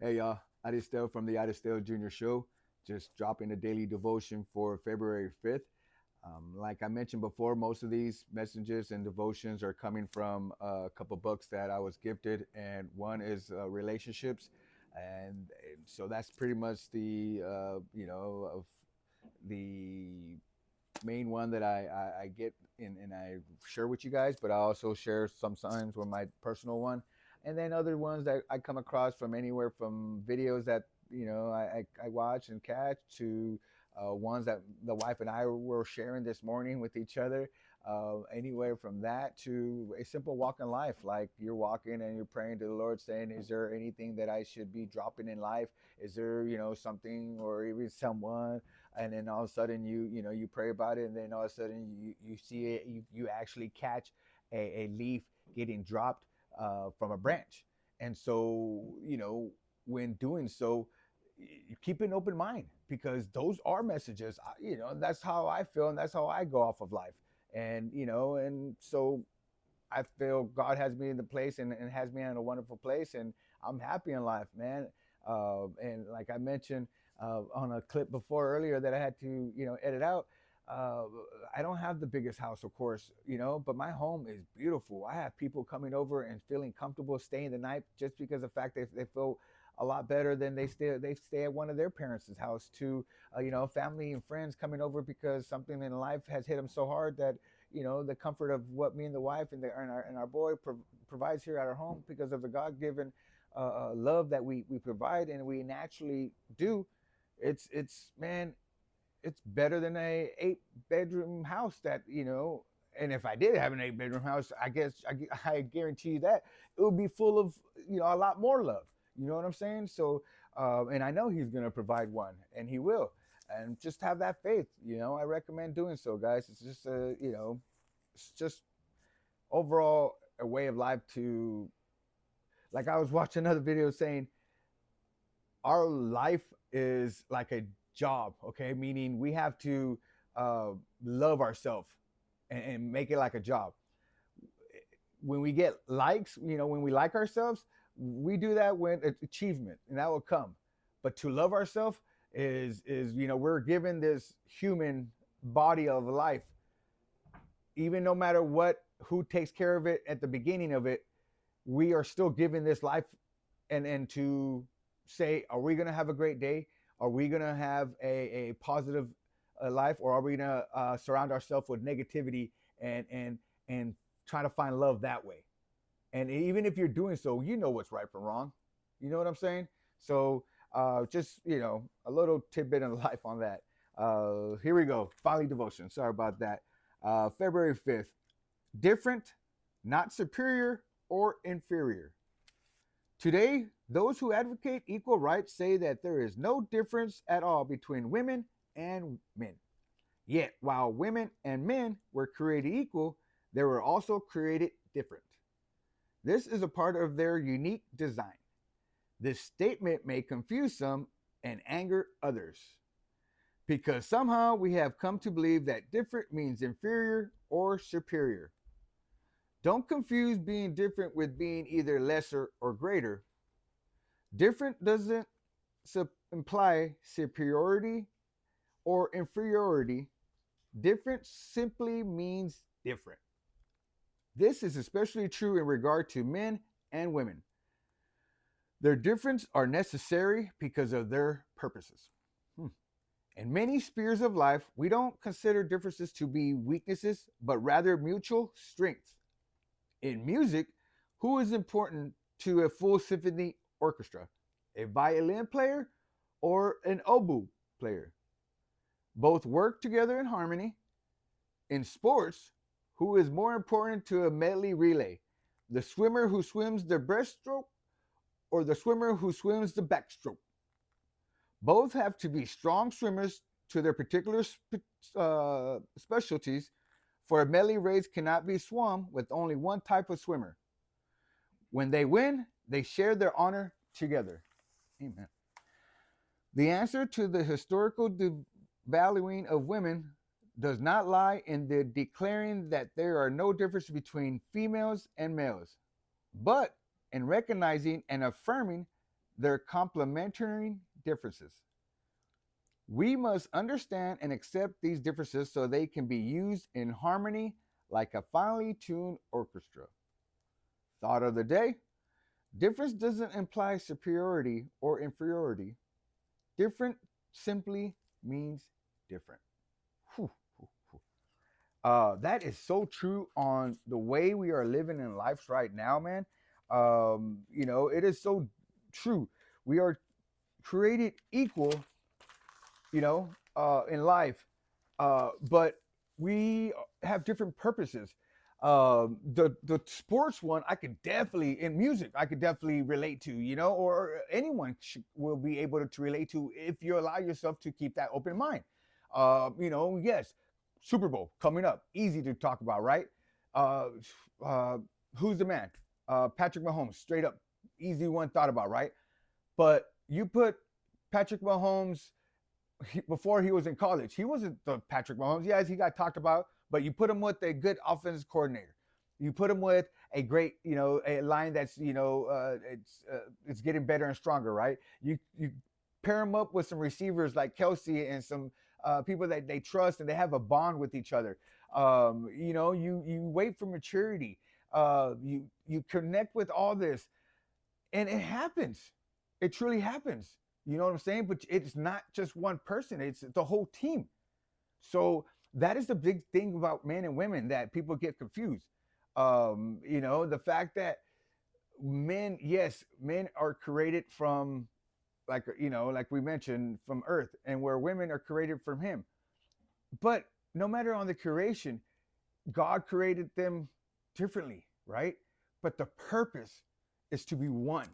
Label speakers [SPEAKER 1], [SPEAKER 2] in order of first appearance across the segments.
[SPEAKER 1] Hey y'all, Adistel from the Adistel Junior Show, just dropping a daily devotion for February 5th. Like I mentioned before, most of these messages and devotions are coming from a couple books that I was gifted, and one is relationships, and so that's pretty much the of the main one that I get and I share with you guys, but I also share sometimes with my personal one, and then other ones that I come across from anywhere from videos that I watch and catch to ones that the wife and I were sharing this morning with each other. Anywhere from that to a simple walk in life, like you're walking and you're praying to the Lord, saying, "Is there anything that I should be dropping in life? Is there something or even someone?" And then all of a sudden you pray about it, and then all of a sudden you see it, you actually catch a leaf getting dropped from a branch. And so when doing so, you keep an open mind, because those are messages. That's how I feel, and that's how I go off of life. And so I feel God has me in the place, and has me in a wonderful place, and I'm happy in life, man. And like I mentioned on a clip before earlier that I had to, edit out. Uh, I don't have the biggest house, of course, but my home is beautiful. I have people coming over and feeling comfortable staying the night just because of the fact that they feel a lot better than they stay at one of their parents' house. To family and friends coming over because something in life has hit them so hard that the comfort of what me and the wife and our boy provides here at our home, because of the God-given love that we provide and we naturally do. It's man, it's better than a 8 bedroom house that. And if I did have an 8 bedroom house, I guess I guarantee you that it would be full of a lot more love. You know what I'm saying? So, and I know he's gonna provide one, and he will. And just have that faith. I recommend doing so, guys. It's just it's just overall a way of life to. Like I was watching another video saying our life is like a job, okay? Meaning we have to uh, love ourselves and make it like a job. When we get likes, when we like ourselves, we do that when achievement, and that will come. But to love ourselves is we're given this human body of life, even no matter what who takes care of it at the beginning of it, we are still given this life, and to say, are we going to have a great day? Are we going to have a positive life, or are we going to surround ourselves with negativity and try to find love that way? And even if you're doing so, you know what's right from wrong. You know what I'm saying? So just a little tidbit of life on that. Here we go. Finally, devotion. Sorry about that. February 5th. Different, not superior or inferior. Today, those who advocate equal rights say that there is no difference at all between women and men. Yet, while women and men were created equal, they were also created different. This is a part of their unique design. This statement may confuse some and anger others, because somehow we have come to believe that different means inferior or superior. Don't confuse being different with being either lesser or greater. Different doesn't imply superiority or inferiority. Different simply means different. This is especially true in regard to men and women. Their difference are necessary because of their purposes. In many spheres of life, we don't consider differences to be weaknesses, but rather mutual strengths. In music, who is important to a full symphony orchestra? A violin player or an oboe player? Both work together in harmony. In sports, who is more important to a medley relay? The swimmer who swims the breaststroke or the swimmer who swims the backstroke? Both have to be strong swimmers to their particular specialties, for a medley race cannot be swum with only one type of swimmer. When they win, they share their honor together. Amen. The answer to the historical devaluing of women does not lie in the declaring that there are no difference between females and males, but in recognizing and affirming They're complementary differences. We must understand and accept these differences so they can be used in harmony like a finely tuned orchestra. Thought of the day: difference doesn't imply superiority or inferiority. Different simply means different. Whew, whew, whew. That is so true on the way we are living in life right now, man. It is so true. We are created equal, in life, but we have different purposes. The sports one, I could definitely, in music, I could definitely relate to, or anyone will be able to relate to if you allow yourself to keep that open mind. Yes, Super Bowl coming up, easy to talk about, right? Uh, uh, who's the man? Patrick Mahomes, straight up, easy one thought about, right? But you put Patrick Mahomes before he was in college. He wasn't the Patrick Mahomes. Yes, he got talked about, but you put him with a good offensive coordinator. You put him with a great, a line that's, it's getting better and stronger, right? You pair him up with some receivers like Kelsey and some people that they trust and they have a bond with each other. You wait for maturity. You connect with all this, and it happens. It truly happens. You know what I'm saying? But it's not just one person, it's the whole team. So that is the big thing about men and women that people get confused. The fact that men, yes, men are created from, like we mentioned, from earth, and where women are created from him. But no matter on the creation, God created them differently, right? But the purpose is to be one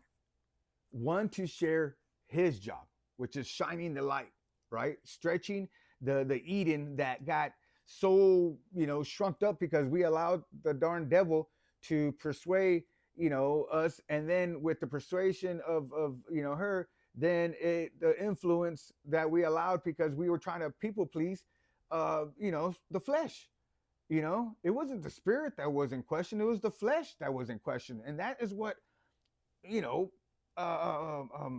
[SPEAKER 1] to share his job, which is shining the light, right? Stretching the Eden that got so shrunk up because we allowed the darn devil to persuade us, and then with the persuasion of her, then the influence that we allowed because we were trying to people please, the flesh. It wasn't the spirit that was in question; it was the flesh that was in question, and that is what you know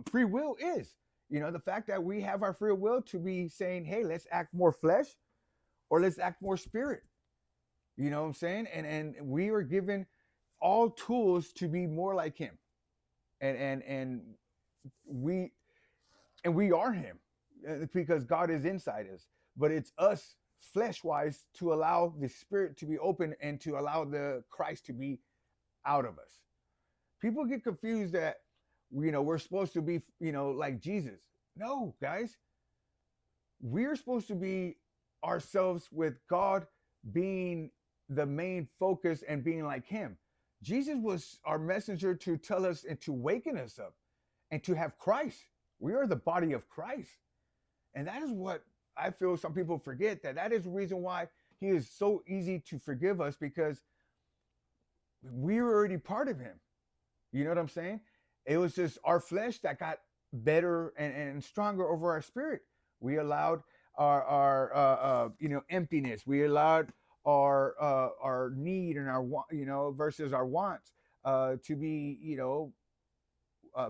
[SPEAKER 1] free will is. The fact that we have our free will to be saying, hey, let's act more flesh or let's act more spirit. You know what I'm saying? And we are given all tools to be more like him. And we we are him, because God is inside us. But it's us flesh wise to allow the spirit to be open and to allow the Christ to be out of us. People get confused that we're supposed to be like Jesus. No, guys, we're supposed to be ourselves with God being the main focus and being like him. Jesus was our messenger to tell us and to waken us up and to have Christ. We are the body of Christ. And that is what I feel some people forget, that is the reason why he is so easy to forgive us, because we're already part of him. You know what I'm saying? It was just our flesh that got better and stronger over our spirit. We allowed our emptiness. We allowed our need and our versus our wants to be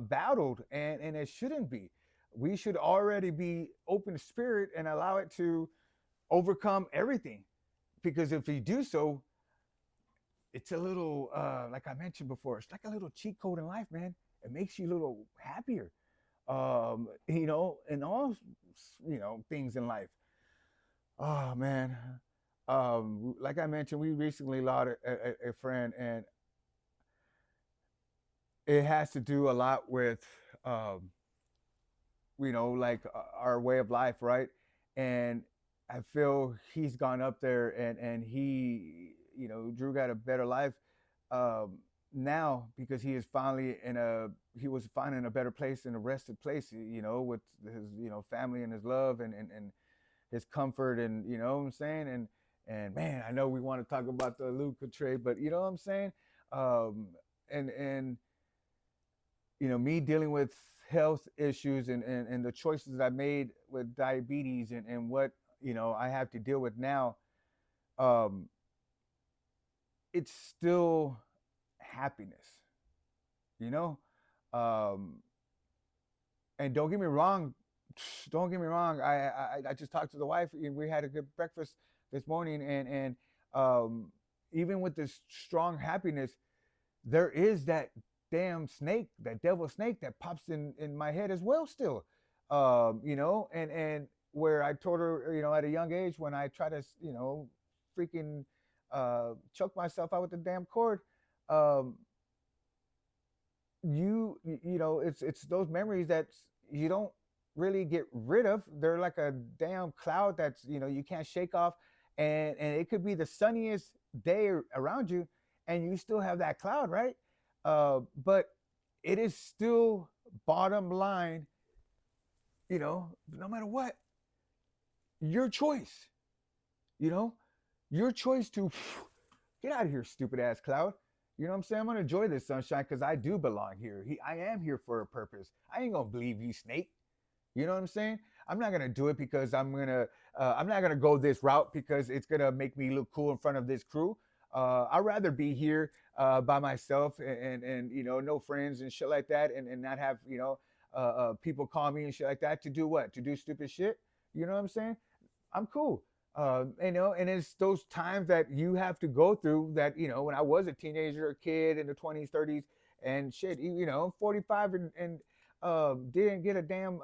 [SPEAKER 1] battled, and it shouldn't be. We should already be open spirit and allow it to overcome everything, because if we do so, it's a little like I mentioned before, it's like a little cheat code in life, man. It makes you a little happier, in all things in life. Oh man, like I mentioned, we recently lost a friend, and it has to do a lot with like our way of life, right? And I feel he's gone up there, and he, Drew got a better life now, because he was finally in a better place, in a rested place, with his family and his love and his comfort, and you know what I'm saying. And man, I know we want to talk about the Luca trade, but you know what I'm saying. And me dealing with health issues, and the choices that I made with diabetes, and what I have to deal with now. um it's still happiness, you know. um And don't get me wrong, don't get me wrong. I just talked to the wife, and we had a good breakfast this morning, and um, even with this strong happiness, there is that damn snake, that devil snake that pops in my head as well still. And where I told her, at a young age when I try to, freaking choke myself out with the damn cord. um it's those memories that you don't really get rid of. They're like a damn cloud that's, you can't shake off. And it could be the sunniest day around you, and you still have that cloud, right? But it is still, bottom line, no matter what, your choice, you know your choice to get out of here, stupid ass cloud. You know what I'm saying? I'm gonna enjoy this sunshine because I do belong here. I am here for a purpose. I ain't gonna believe you, snake. You know what I'm saying? I'm not gonna do it because I'm not gonna go this route because it's gonna make me look cool in front of this crew. I'd rather be here by myself, and no friends and shit like that, and not have people call me and shit like that to do what? To do stupid shit. You know what I'm saying? I'm cool. And it's those times that you have to go through that, when I was a teenager, a kid in the 20s, 30s, and shit, 45, and didn't get a damn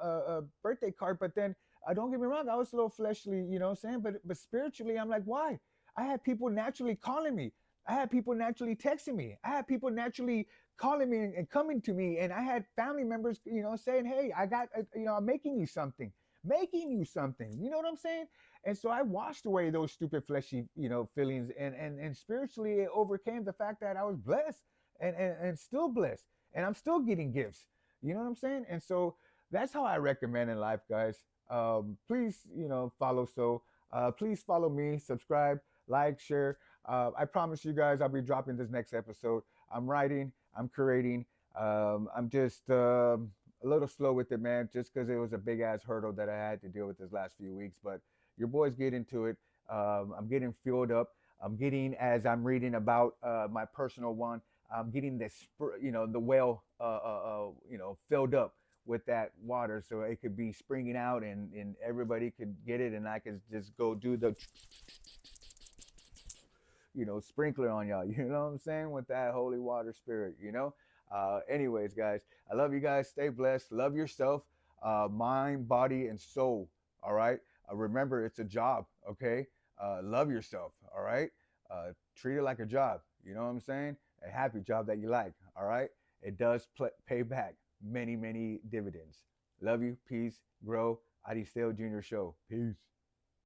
[SPEAKER 1] birthday card. But then, don't get me wrong, I was a little fleshly, what I'm saying? But spiritually, I'm like, why? I had people naturally calling me. I had people naturally texting me. I had people naturally calling me and coming to me. And I had family members, saying, hey, I got, I'm making you something. You know what I'm saying? And so I washed away those stupid fleshy, feelings, and spiritually it overcame the fact that I was blessed, and still blessed, and I'm still getting gifts. You know what I'm saying? And so that's how I recommend in life, guys. Please, follow. So please follow me, subscribe, like, share. I promise you guys, I'll be dropping this next episode. I'm writing, I'm creating. I'm just a little slow with it, man, just because it was a big ass hurdle that I had to deal with this last few weeks. But your boys get into it. I'm getting filled up. I'm getting, as I'm reading about my personal one, I'm getting this, the well, filled up with that water, so it could be springing out, and everybody could get it, and I could just go do the, sprinkler on y'all. You know what I'm saying? With that holy water spirit. Anyways, guys, I love you guys. Stay blessed. Love yourself, mind, body, and soul. All right. Remember, it's a job. Okay. Love yourself. All right. Treat it like a job. You know what I'm saying? A happy job that you like. All right. It does pay back many, many dividends. Love you. Peace. Grow. Aristeo Jr. Show. Peace.